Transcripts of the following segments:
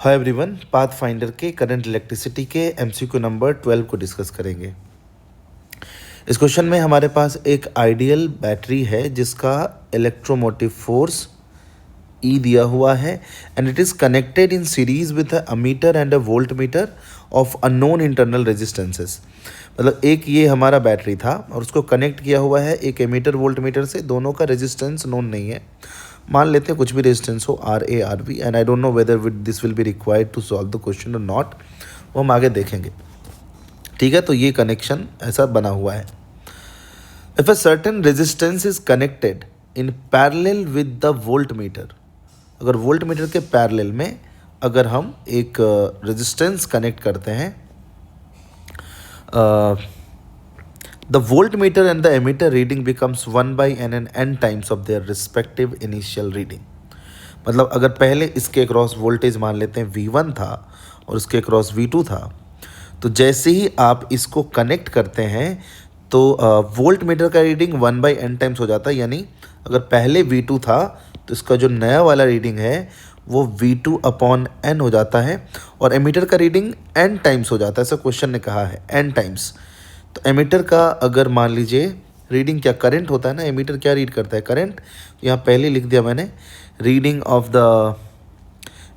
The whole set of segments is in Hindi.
हाय एवरीवन, पाथ फाइंडर के करंट इलेक्ट्रिसिटी के एमसीक्यू नंबर 12 को डिस्कस करेंगे। इस क्वेश्चन में हमारे पास एक आइडियल बैटरी है जिसका इलेक्ट्रोमोटिव फोर्स E दिया हुआ है and it is connected in series with a ammeter and a volt meter of unknown internal resistances. मतलब एक ये हमारा बैटरी था और उसको कनेक्ट किया हुआ है एक एमीटर वोल्ट मीटर से। दोनों का रेजिस्टेंस नोन नहीं है, मान लेते हैं कुछ भी रेजिस्टेंस हो, R A R B, and I don't know whether this will be required to solve the question और नॉट, वो हम आगे देखेंगे। ठीक है, तो ये कनेक्शन ऐसा बना हुआ है। If a certain resistance is connected in parallel with the volt meter, अगर वोल्ट मीटर के पैरेलल में अगर हम एक रेजिस्टेंस कनेक्ट करते हैं, the voltmeter and the emitter reading becomes 1/n and n times of their respective initial reading। मतलब अगर पहले इसके अक्रॉस वोल्टेज मान लेते हैं V1 था और उसके अक्रॉस V2 था, तो जैसे ही आप इसको कनेक्ट करते हैं तो वोल्ट मीटर का रीडिंग 1/n टाइम्स हो जाता है। यानी अगर पहले V2 था तो इसका जो नया वाला रीडिंग है वो V2/n हो जाता है और एमीटर का रीडिंग n टाइम्स हो जाता है। ऐसा क्वेश्चन ने कहा है n टाइम्स। तो एमीटर का अगर मान लीजिए रीडिंग क्या करंट होता है ना, एमीटर क्या रीड करता है, करंट। यहाँ पहले लिख दिया मैंने, reading of the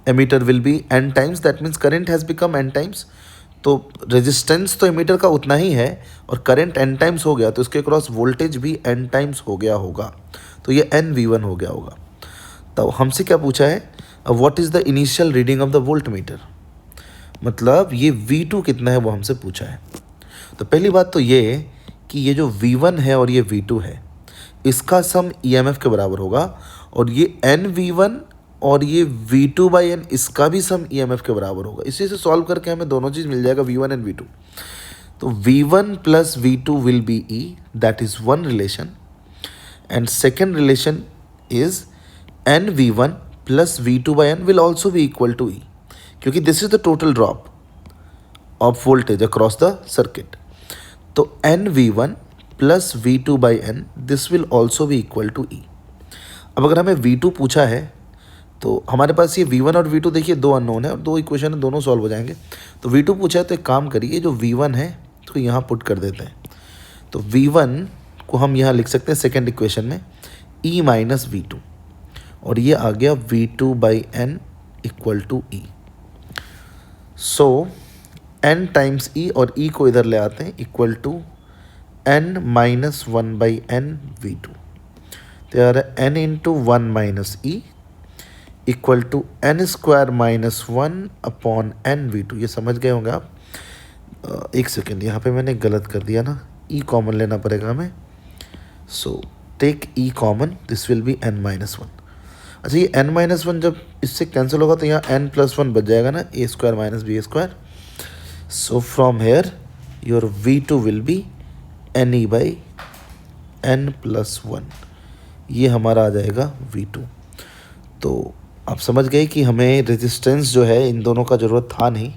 ammeter will be n times, that means current has become n times. तो रेजिस्टेंस तो एमीटर का उतना ही है और करंट n टाइम्स हो गया तो इसके क्रॉस वोल्टेज भी n टाइम्स हो गया होगा, तो ये nV1 हो गया होगा। तो हमसे क्या पूछा है, what is the initial reading of the volt meter, मतलब ये V2 कितना है वो हमसे पूछा है। तो पहली बात तो ये कि ये जो V1 है और ये V2 है इसका सम EMF के बराबर होगा और ये nV1 और ये V2/n इसका भी सम EMF के बराबर होगा। इसी से सॉल्व करके हमें दोनों चीज़ मिल जाएगा, V1 एंड V2। तो V1 plus V2 will be E, that is one relation, and second relation is nV1 plus V2/n will also be equal to E, क्योंकि this is the total drop of voltage across the circuit. तो nV1 plus V2/n this will also be equal to E। अब अगर हमें V2 पूछा है तो हमारे पास ये V1 और V2 देखिए दो अननोन है और दो इक्वेशन है, दोनों सॉल्व हो जाएंगे। तो V2 पूछा है तो एक काम करिए, जो V1 है तो यहाँ पुट कर देते हैं। तो V1 को हम यहाँ लिख सकते हैं सेकेंड इक्वेशन में E माइनस V2 और ये आ गया V2/n equal to E। So n times E और E को इधर ले आते हैं equal to n minus 1/n V2। तो यार n into 1 minus E equal to n square minus 1/n V2। ये समझ गए होंगे आप। एक सेकेंड, यहाँ पे मैंने गलत कर दिया ना, E कॉमन लेना पड़ेगा हमें। So take E common, this will be n minus 1। अच्छा, ये n माइनस 1 जब इससे कैंसिल होगा तो यहाँ n प्लस 1 बच जाएगा ना, a square minus b square. So from here your V2 will be NE/n plus 1, ये हमारा आ जाएगा V2। तो आप समझ गए कि हमें रेजिस्टेंस जो है इन दोनों का ज़रूरत था नहीं,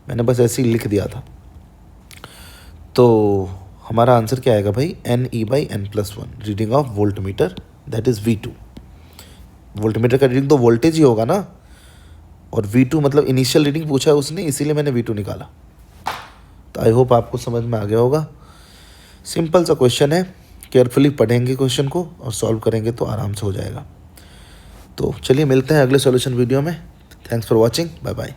मैंने बस ऐसे ही लिख दिया था। तो हमारा आंसर क्या आएगा भाई, NE/n plus 1 reading of volt meter, that is V2। Volt meter का रीडिंग तो वोल्टेज ही होगा ना, और V2 मतलब इनिशियल रीडिंग पूछा है उसने, इसीलिए मैंने V2 निकाला। तो आई होप आपको समझ में आ गया होगा। सिंपल सा क्वेश्चन है, केयरफुली पढ़ेंगे क्वेश्चन को और सॉल्व करेंगे तो आराम से हो जाएगा। तो चलिए मिलते हैं अगले सॉल्यूशन वीडियो में। Thanks for watching, bye bye.